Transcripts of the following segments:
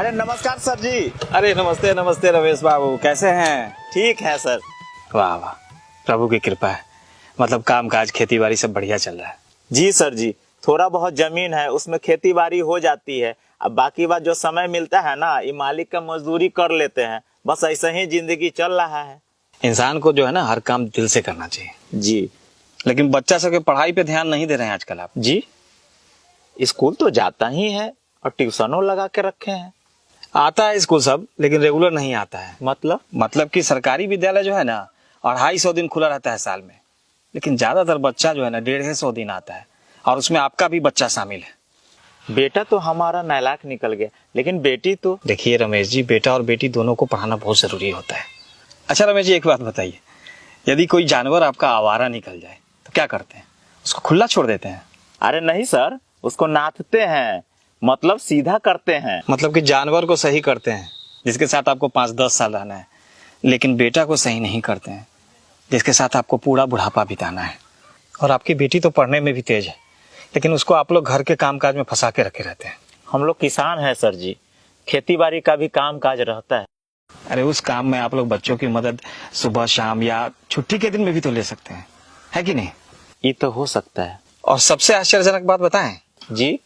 अरे नमस्कार सर जी। अरे नमस्ते नमस्ते रमेश बाबू, कैसे हैं? ठीक है सर। वाह वाह, प्रभु की कृपा है। मतलब काम काज खेती बाड़ी सब बढ़िया चल रहा है? जी सर जी, थोड़ा बहुत जमीन है उसमें खेती बाड़ी हो जाती है। अब बाकी बात जो समय मिलता है ना, ये मालिक का मजदूरी कर लेते हैं। बस ऐसे ही जिंदगी चल रहा है। इंसान को जो है ना हर काम दिल से करना चाहिए जी। लेकिन बच्चा सबके पढ़ाई पे ध्यान नहीं दे रहे हैं आजकल आप। जी, स्कूल तो जाता ही है और ट्यूशनों लगा के रखे हैं। आता है स्कूल सब, लेकिन रेगुलर नहीं आता है। मतलब कि सरकारी विद्यालय जो है ना 250 दिन खुला रहता है साल में, लेकिन ज्यादातर बच्चा जो है ना 150 दिन आता है, और उसमें आपका भी बच्चा शामिल है। बेटा तो हमारा नालायक निकल गया, लेकिन बेटी तो। देखिए रमेश जी, बेटा और बेटी दोनों को पढ़ाना बहुत जरूरी होता है। अच्छा रमेश जी, एक बात बताइए, यदि कोई जानवर आपका आवारा निकल जाए तो क्या करते हैं? उसको खुला छोड़ देते हैं? अरे नहीं सर, उसको नाथते हैं, मतलब सीधा करते हैं। मतलब कि जानवर को सही करते हैं जिसके साथ आपको 5-10 साल रहना है, लेकिन बेटा को सही नहीं करते हैं जिसके साथ आपको पूरा बुढ़ापा बिताना है। और आपकी बेटी तो पढ़ने में भी तेज है, लेकिन उसको आप लोग घर के कामकाज में फंसा के रखे रहते हैं। हम लोग किसान हैं सर जी, खेती बाड़ी का भी काम काज रहता है। अरे उस काम में आप लोग बच्चों की मदद सुबह शाम या छुट्टी के दिन में भी तो ले सकते हैं, है कि नहीं? ये तो हो सकता है। और सबसे आश्चर्यजनक बात बताएं जी,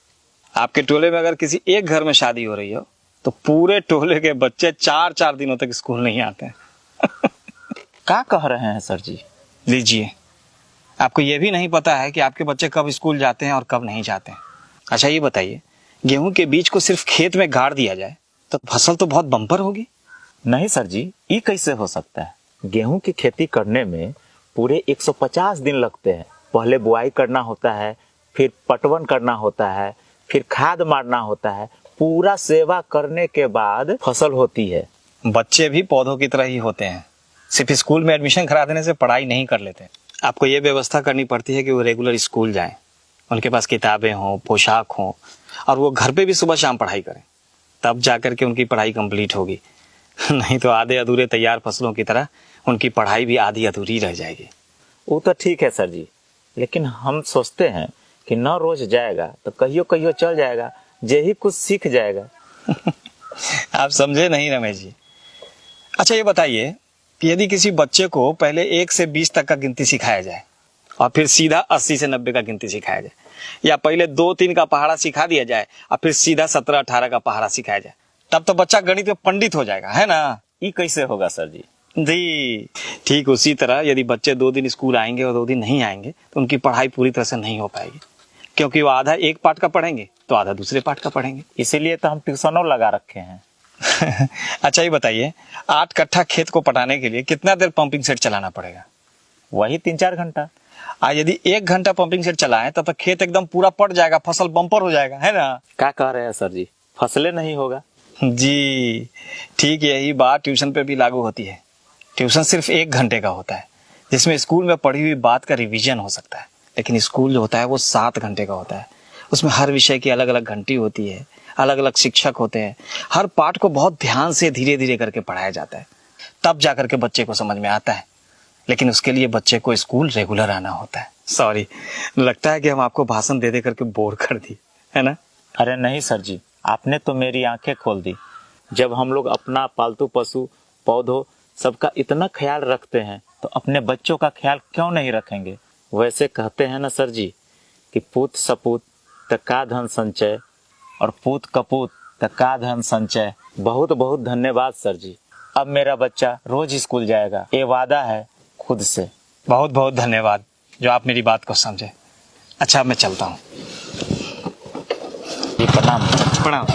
आपके टोले में अगर किसी एक घर में शादी हो रही हो तो पूरे टोले के बच्चे 4-4 दिनों तक स्कूल नहीं आते हैं। क्या कह रहे हैं सर जी? लीजिए, आपको ये भी नहीं पता है कि आपके बच्चे कब स्कूल जाते हैं और कब नहीं जाते हैं। अच्छा ये बताइए, गेहूं के बीज को सिर्फ खेत में गाड़ दिया जाए तो फसल तो बहुत बम्पर होगी। नहीं सर जी, ये कैसे हो सकता है? गेहूं की खेती करने में पूरे 150 दिन लगते हैं। पहले बुआई करना होता है, फिर पटवन करना होता है, फिर खाद मारना होता है। पूरा सेवा करने के बाद फसल होती है। बच्चे भी पौधों की तरह ही होते हैं, सिर्फ स्कूल में एडमिशन करा देने से पढ़ाई नहीं कर लेते। आपको ये व्यवस्था करनी पड़ती है कि वो रेगुलर स्कूल जाएं, उनके पास किताबें हों, पोशाक हों, और वो घर पे भी सुबह शाम पढ़ाई करें, तब जाकर के उनकी पढ़ाई कंप्लीट होगी। नहीं तो आधे अधूरे तैयार फसलों की तरह उनकी पढ़ाई भी आधी अधूरी रह जाएगी। वो तो ठीक है सर जी, लेकिन हम सोचते हैं कि न रोज जाएगा तो कहियो कहियो चल जाएगा, जे ही कुछ सीख जाएगा। आप समझे नहीं रमेश जी। अच्छा ये बताइए कि यदि किसी बच्चे को पहले 1 से 20 तक का गिनती सिखाया जाए और फिर सीधा 80 से 90 का गिनती सिखाया जाए, या पहले 2-3 का पहाड़ा सिखा दिया जाए और फिर सीधा 17-18 का पहाड़ा सिखाया जाए, तब तो बच्चा गणित में पंडित हो जाएगा, है ना? ये कैसे होगा सर जी? जी ठीक उसी तरह यदि बच्चे 2 दिन स्कूल आएंगे और 2 दिन नहीं आएंगे तो उनकी पढ़ाई पूरी तरह से नहीं हो पाएगी, क्योंकि वो आधा एक पार्ट का पढ़ेंगे तो आधा दूसरे पार्ट का पढ़ेंगे। इसीलिए तो हम ट्यूशनों लगा रखे हैं। अच्छा ये बताइए, 8 कट्ठा खेत को पटाने के लिए कितना देर पंपिंग सेट चलाना पड़ेगा? वही 3-4 घंटा। यदि 1 घंटा पंपिंग सेट चलाएं तब तक खेत एकदम पूरा पट जाएगा, फसल बम्पर हो जाएगा, है ना? क्या कह रहे हैं सर जी? फसलें नहीं होगा। जी ठीक यही बात ट्यूशन पे भी लागू होती है। ट्यूशन सिर्फ 1 घंटे का होता है, जिसमें स्कूल में पढ़ी हुई बात का रिवीजन हो सकता है, लेकिन स्कूल जो होता है वो 7 घंटे का होता है। उसमें हर विषय की अलग अलग घंटी होती है, अलग अलग शिक्षक होते हैं, हर पाठ को बहुत ध्यान से धीरे धीरे करके पढ़ाया जाता है, तब जाकर के बच्चे को समझ में आता है। लेकिन उसके लिए बच्चे को स्कूल रेगुलर आना होता है। सॉरी, लगता है कि हम आपको भाषण दे दे करके बोर कर दी, है ना? अरे नहीं सर जी, आपने तो मेरी आंखें खोल दी। जब हम लोग अपना पालतू पशु पौधों सबका इतना ख्याल रखते हैं तो अपने बच्चों का ख्याल क्यों नहीं रखेंगे? वैसे कहते हैं ना सर जी कि पूत सपूत तका धन संचय और पूत कपूत तका धन संचय। बहुत बहुत धन्यवाद सर जी। अब मेरा बच्चा रोज स्कूल जाएगा, ये वादा है खुद से। बहुत बहुत धन्यवाद जो आप मेरी बात को समझे। अच्छा मैं चलता हूँ। प्रणाम। प्रणाम।